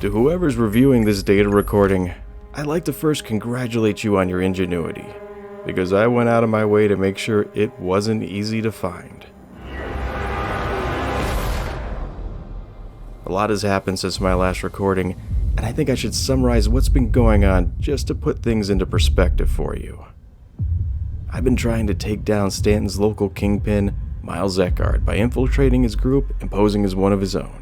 To whoever's reviewing this data recording, I'd like to first congratulate you on your ingenuity, because I went out of my way to make sure it wasn't easy to find. A lot has happened since my last recording, and I think I should summarize what's been going on just to put things into perspective for you. I've been trying to take down Stanton's local kingpin, Miles Eckhart, by infiltrating his group and posing as one of his own.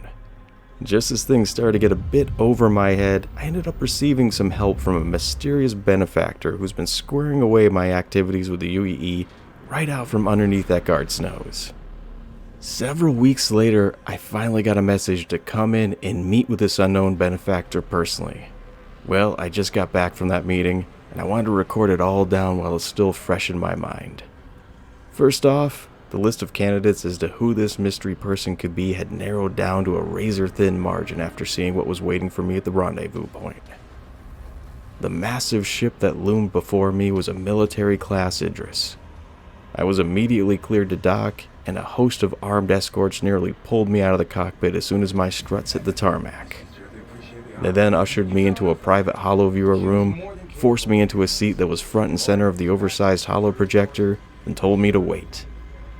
Just as things started to get a bit over my head, I ended up receiving some help from a mysterious benefactor who's been squaring away my activities with the UEE right out from underneath Eckhart's nose. Several weeks later, I finally got a message to come in and meet with this unknown benefactor personally. Well, I just got back from that meeting, and I wanted to record it all down while it's still fresh in my mind. First off, the list of candidates as to who this mystery person could be had narrowed down to a razor-thin margin after seeing what was waiting for me at the rendezvous point. The massive ship that loomed before me was a military-class Idris. I was immediately cleared to dock, and a host of armed escorts nearly pulled me out of the cockpit as soon as my struts hit the tarmac. They then ushered me into a private holoviewer room, forced me into a seat that was front and center of the oversized holo projector, and told me to wait.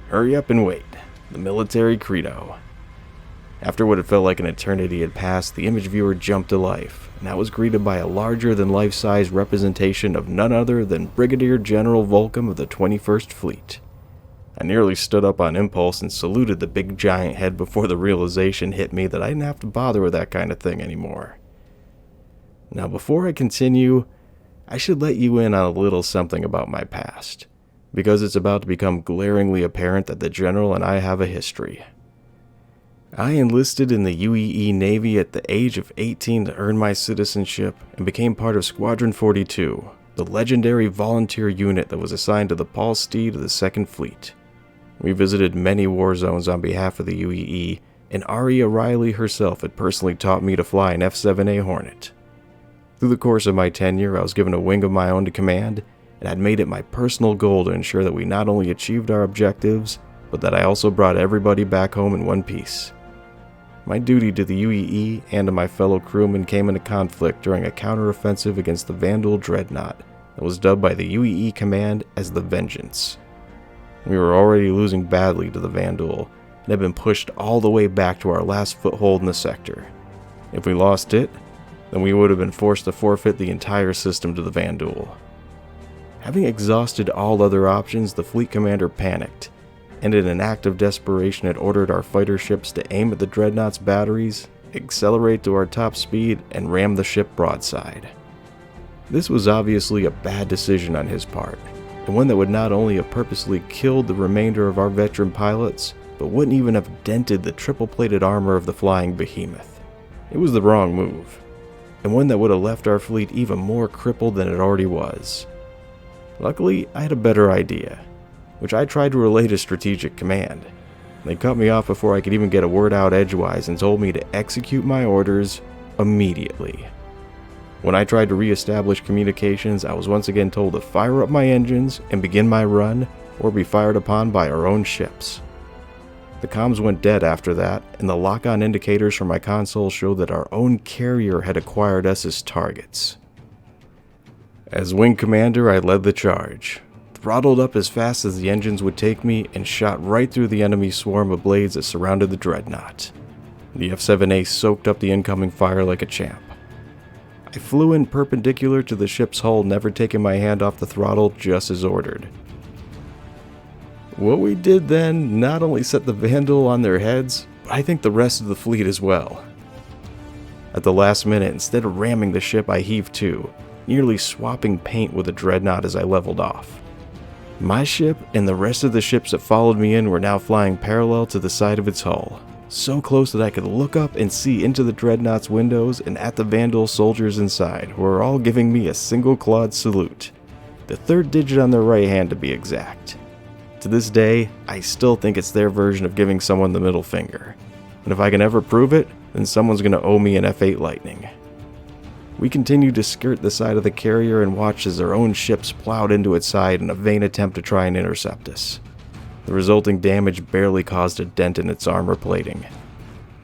Hurry up and wait, the military credo. After what had felt like an eternity had passed, the image viewer jumped to life, and I was greeted by a larger-than-life-size representation of none other than Brigadier General Volcom of the 21st Fleet. I nearly stood up on impulse and saluted the big giant head before the realization hit me that I didn't have to bother with that kind of thing anymore. Now, before I continue, I should let you in on a little something about my past, because it's about to become glaringly apparent that the General and I have a history. I enlisted in the UEE Navy at the age of 18 to earn my citizenship and became part of Squadron 42, the legendary volunteer unit that was assigned to the Paul Steed of the 2nd Fleet. We visited many war zones on behalf of the UEE, and Aria Riley herself had personally taught me to fly an F-7A Hornet. Through the course of my tenure, I was given a wing of my own to command, and I'd made it my personal goal to ensure that we not only achieved our objectives, but that I also brought everybody back home in one piece. My duty to the UEE and to my fellow crewmen came into conflict during a counteroffensive against the Vandal Dreadnought that was dubbed by the UEE command as the Vengeance. We were already losing badly to the Vandal and had been pushed all the way back to our last foothold in the sector. If we lost it, then we would have been forced to forfeit the entire system to the Vandal. Having exhausted all other options, the fleet commander panicked, and in an act of desperation had ordered our fighter ships to aim at the Dreadnought's batteries, accelerate to our top speed, and ram the ship broadside. This was obviously a bad decision on his part, and one that would not only have purposely killed the remainder of our veteran pilots, but wouldn't even have dented the triple-plated armor of the flying behemoth. It was the wrong move, and one that would have left our fleet even more crippled than it already was. Luckily, I had a better idea, which I tried to relay to Strategic Command. They cut me off before I could even get a word out edgewise and told me to execute my orders immediately. When I tried to re-establish communications, I was once again told to fire up my engines and begin my run, or be fired upon by our own ships. The comms went dead after that, and the lock-on indicators from my console showed that our own carrier had acquired us as targets. As wing commander, I led the charge, throttled up as fast as the engines would take me, and shot right through the enemy swarm of blades that surrounded the Dreadnought. The F-7A soaked up the incoming fire like a champ. I flew in perpendicular to the ship's hull, never taking my hand off the throttle, just as ordered. What we did then not only set the Vandal on their heads, but I think the rest of the fleet as well. At the last minute, instead of ramming the ship, I heaved to, nearly swapping paint with the Dreadnought as I leveled off. My ship and the rest of the ships that followed me in were now flying parallel to the side of its hull, so close that I could look up and see into the Dreadnought's windows and at the Vandal soldiers inside, who were all giving me a single-clawed salute, the third digit on their right hand to be exact. To this day, I still think it's their version of giving someone the middle finger, and if I can ever prove it, then someone's going to owe me an F-8 Lightning. We continued to skirt the side of the carrier and watched as their own ships plowed into its side in a vain attempt to try and intercept us. The resulting damage barely caused a dent in its armor plating.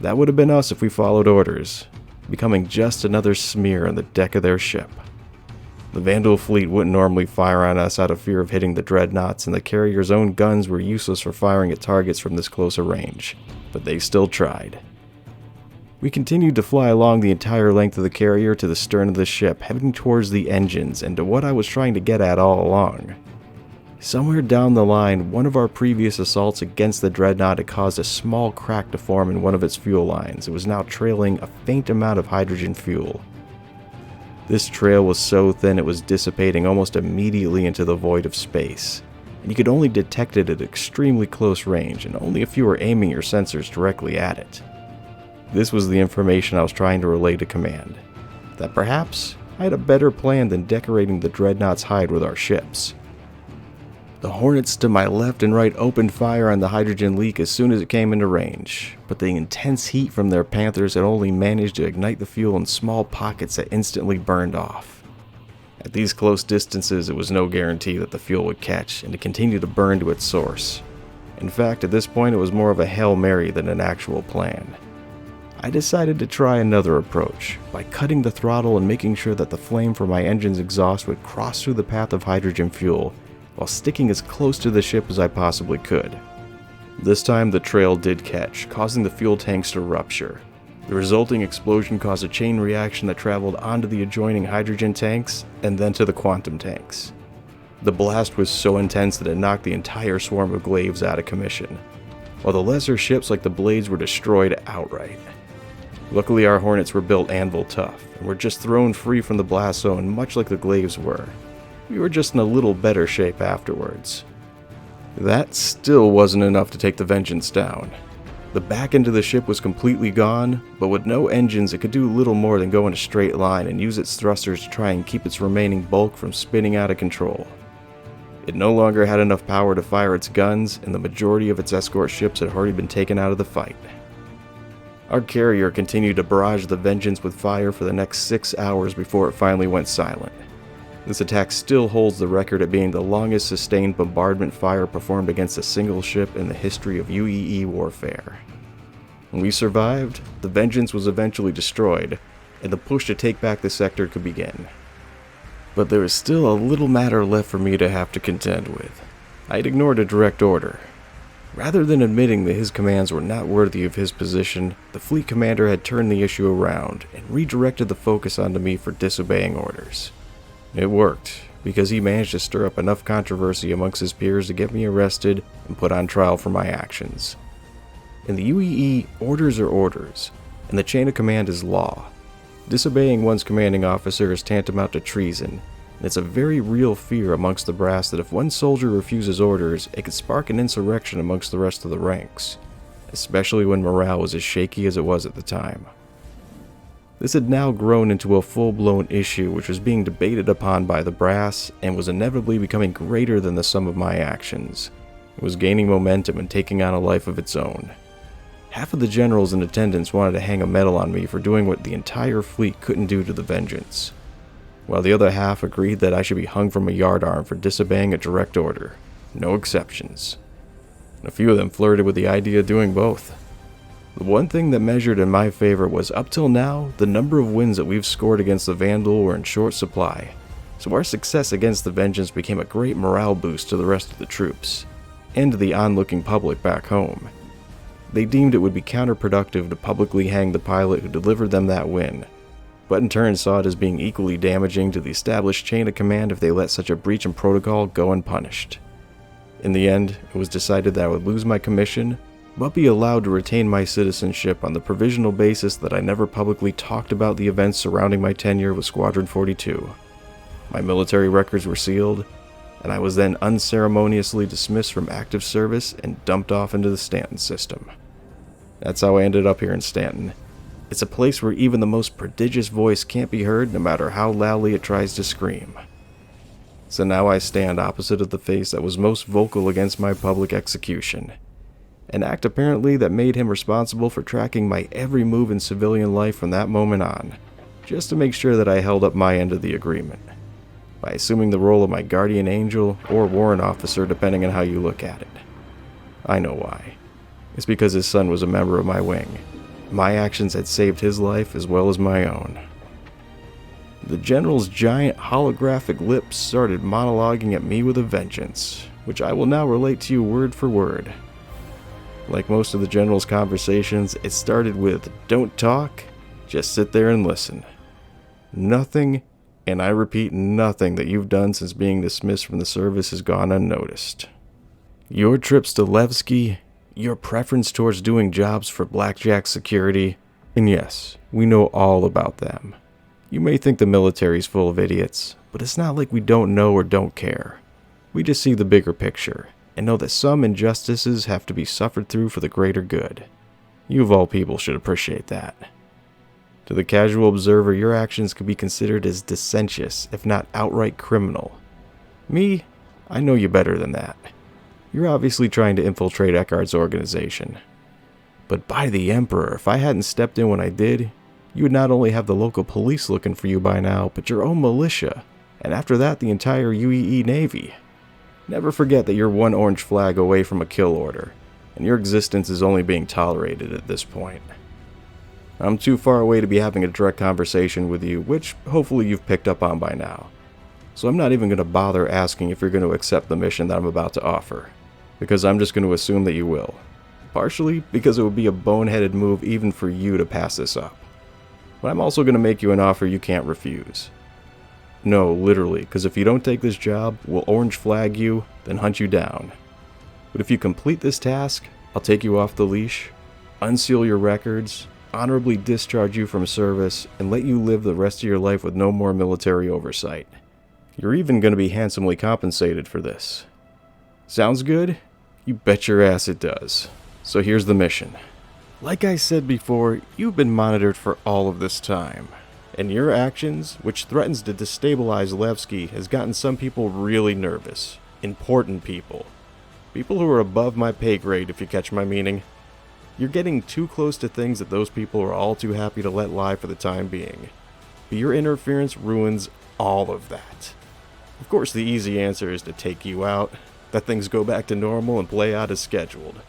That would have been us if we followed orders. becoming just another smear on the deck of their ship. The Vandal fleet wouldn't normally fire on us out of fear of hitting the dreadnoughts, and the carrier's own guns were useless for firing at targets from this close a range, but they still tried. We continued to fly along the entire length of the carrier to the stern of the ship, heading towards the engines and to what I was trying to get at all along. Somewhere down the line, one of our previous assaults against the dreadnought had caused a small crack to form in one of its fuel lines. It was now trailing a faint amount of hydrogen fuel. This trail was so thin it was dissipating almost immediately into the void of space, and you could only detect it at extremely close range, and only if you were aiming your sensors directly at it. This was the information I was trying to relay to command, that perhaps I had a better plan than decorating the dreadnought's hide with our ships. The Hornets to my left and right opened fire on the hydrogen leak as soon as it came into range, but the intense heat from their Panthers had only managed to ignite the fuel in small pockets that instantly burned off. At these close distances, it was no guarantee that the fuel would catch and to continue to burn to its source. In fact, at this point it was more of a Hail Mary than an actual plan. I decided to try another approach, by cutting the throttle and making sure that the flame from my engine's exhaust would cross through the path of hydrogen fuel, while sticking as close to the ship as I possibly could. This time the trail did catch, causing the fuel tanks to rupture. The resulting explosion caused a chain reaction that traveled onto the adjoining hydrogen tanks, and then to the quantum tanks. The blast was so intense that it knocked the entire swarm of glaives out of commission, while the lesser ships like the Blades were destroyed outright. Luckily our Hornets were built anvil tough, and were just thrown free from the blast zone much like the glaives were. We were just in a little better shape afterwards. That still wasn't enough to take the Vengeance down. The back end of the ship was completely gone, but with no engines it could do little more than go in a straight line and use its thrusters to try and keep its remaining bulk from spinning out of control. It no longer had enough power to fire its guns, and the majority of its escort ships had already been taken out of the fight. Our carrier continued to barrage the Vengeance with fire for the next 6 hours before it finally went silent. This attack still holds the record at being the longest sustained bombardment fire performed against a single ship in the history of UEE warfare. When we survived, the Vengeance was eventually destroyed, and the push to take back the sector could begin. But there was still a little matter left for me to have to contend with. I had ignored a direct order. Rather than admitting that his commands were not worthy of his position, the fleet commander had turned the issue around and redirected the focus onto me for disobeying orders. It worked, because he managed to stir up enough controversy amongst his peers to get me arrested and put on trial for my actions. In the UEE, orders are orders, and the chain of command is law. Disobeying one's commanding officer is tantamount to treason, and it's a very real fear amongst the brass that if one soldier refuses orders, it could spark an insurrection amongst the rest of the ranks, especially when morale was as shaky as it was at the time. This had now grown into a full-blown issue which was being debated upon by the brass and was inevitably becoming greater than the sum of my actions. It was gaining momentum and taking on a life of its own. Half of the generals in attendance wanted to hang a medal on me for doing what the entire fleet couldn't do to the Vengeance, while the other half agreed that I should be hung from a yardarm for disobeying a direct order. No exceptions. A few of them flirted with the idea of doing both. The one thing that measured in my favor was, up till now, the number of wins that we've scored against the Vandal were in short supply, so our success against the Vengeance became a great morale boost to the rest of the troops, and to the onlooking public back home. They deemed it would be counterproductive to publicly hang the pilot who delivered them that win, but in turn saw it as being equally damaging to the established chain of command if they let such a breach in protocol go unpunished. In the end, it was decided that I would lose my commission, but be allowed to retain my citizenship on the provisional basis that I never publicly talked about the events surrounding my tenure with Squadron 42. My military records were sealed, and I was then unceremoniously dismissed from active service and dumped off into the Stanton system. That's how I ended up here in Stanton. It's a place where even the most prodigious voice can't be heard no matter how loudly it tries to scream. So now I stand opposite of the face that was most vocal against my public execution. An act apparently that made him responsible for tracking my every move in civilian life from that moment on, just to make sure that I held up my end of the agreement, by assuming the role of my guardian angel or warrant officer depending on how you look at it. I know why. It's because his son was a member of my wing, My actions had saved his life as well as my own. The general's giant holographic lips started monologuing at me with a vengeance, which I will now relate to you word for word. Like most of the general's conversations, it started with, "Don't talk, just sit there and listen. Nothing, and I repeat nothing, that you've done since being dismissed from the service has gone unnoticed. Your trips to Levski, your preference towards doing jobs for Blackjack Security, and yes, we know all about them. You may think the military's full of idiots, but it's not like we don't know or don't care. We just see the bigger picture, and know that some injustices have to be suffered through for the greater good. You of all people should appreciate that. To the casual observer, your actions could be considered as dissentious, if not outright criminal. Me, I know you better than that. You're obviously trying to infiltrate Eckhart's organization. But by the Emperor, if I hadn't stepped in when I did, you would not only have the local police looking for you by now, but your own militia, and after that the entire UEE Navy. Never forget that you're one orange flag away from a kill order, and your existence is only being tolerated at this point. I'm too far away to be having a direct conversation with you, which hopefully you've picked up on by now. So I'm not even going to bother asking if you're going to accept the mission that I'm about to offer, because I'm just going to assume that you will. Partially because it would be a boneheaded move even for you to pass this up. But I'm also going to make you an offer you can't refuse. No, literally, because if you don't take this job, we'll orange flag you, then hunt you down. But if you complete this task, I'll take you off the leash, unseal your records, honorably discharge you from service, and let you live the rest of your life with no more military oversight. You're even going to be handsomely compensated for this. Sounds good? You bet your ass it does. So here's the mission. Like I said before, you've been monitored for all of this time. And your actions, which threatens to destabilize Levski, has gotten some people really nervous. Important people. People who are above my pay grade, if you catch my meaning. You're getting too close to things that those people are all too happy to let lie for the time being. But your interference ruins all of that. Of course, the easy answer is to take you out, let things go back to normal and play out as scheduled.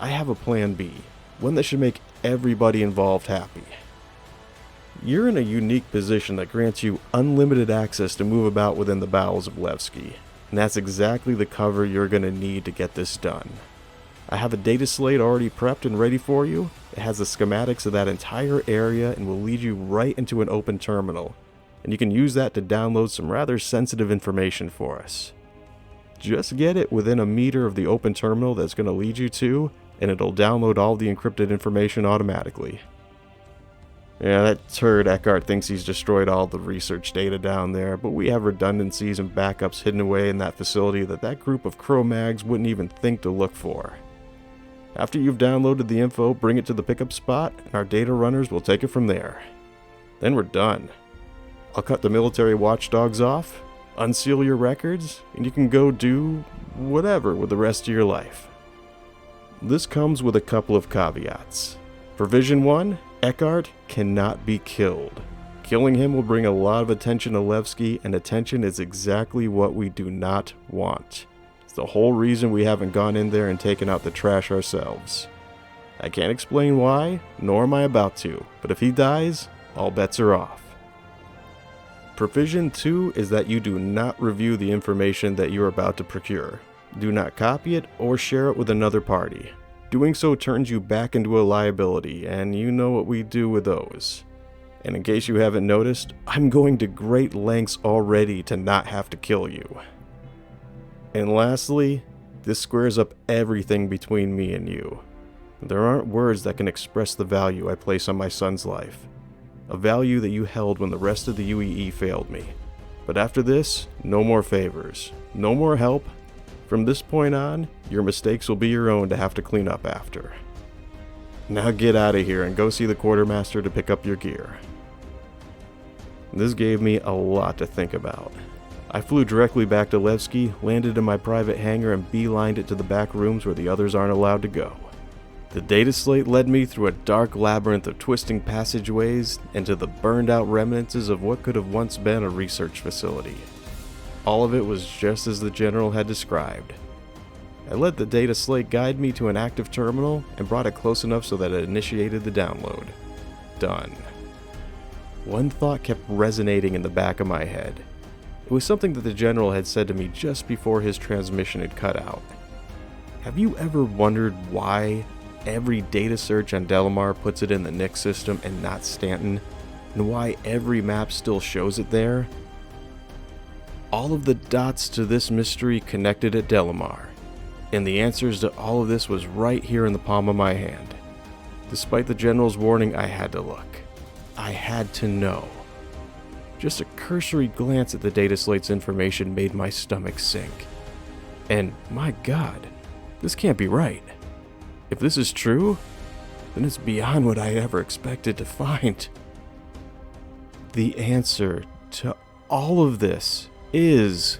I have a plan B, one that should make everybody involved happy. You're in a unique position that grants you unlimited access to move about within the bowels of Levski, and that's exactly the cover you're going to need to get this done. I have a data slate already prepped and ready for you. It has the schematics of that entire area and will lead you right into an open terminal, and you can use that to download some rather sensitive information for us. Just get it within a meter of the open terminal that's going to lead you to, and it'll download all the encrypted information automatically. Yeah, that turd Eckhart thinks he's destroyed all the research data down there, but we have redundancies and backups hidden away in that facility that group of Cro-Mags wouldn't even think to look for. After you've downloaded the info, bring it to the pickup spot, and our data runners will take it from there. Then we're done. I'll cut the military watchdogs off, unseal your records, and you can go do whatever with the rest of your life. This comes with a couple of caveats. Provision 1, Eckhart cannot be killed. Killing him will bring a lot of attention to Levski, and attention is exactly what we do not want. It's the whole reason we haven't gone in there and taken out the trash ourselves. I can't explain why, nor am I about to, but if he dies, all bets are off. Provision 2 is that you do not review the information that you are about to procure. Do not copy it or share it with another party. Doing so turns you back into a liability, and you know what we do with those. And in case you haven't noticed, I'm going to great lengths already to not have to kill you. And lastly, this squares up everything between me and you. There aren't words that can express the value I place on my son's life. A value that you held when the rest of the UEE failed me. But after this, no more favors, no more help. From this point on, your mistakes will be your own to have to clean up after. Now get out of here and go see the quartermaster to pick up your gear. This gave me a lot to think about. I flew directly back to Levski, landed in my private hangar, and beelined it to the back rooms where the others aren't allowed to go. The data slate led me through a dark labyrinth of twisting passageways into the burned out remnants of what could have once been a research facility. All of it was just as the general had described. I let the data slate guide me to an active terminal and brought it close enough so that it initiated the download. Done. One thought kept resonating in the back of my head. It was something that the general had said to me just before his transmission had cut out. Have you ever wondered why every data search on Delamar puts it in the NIC system and not Stanton, and why every map still shows it there? All of the dots to this mystery connected at Delamar, and the answers to all of this was right here in the palm of my hand. Despite the general's warning, I had to look. I had to know. Just a cursory glance at the data slate's information made my stomach sink. And my God, this can't be right. If this is true, then it's beyond what I ever expected to find. The answer to all of this is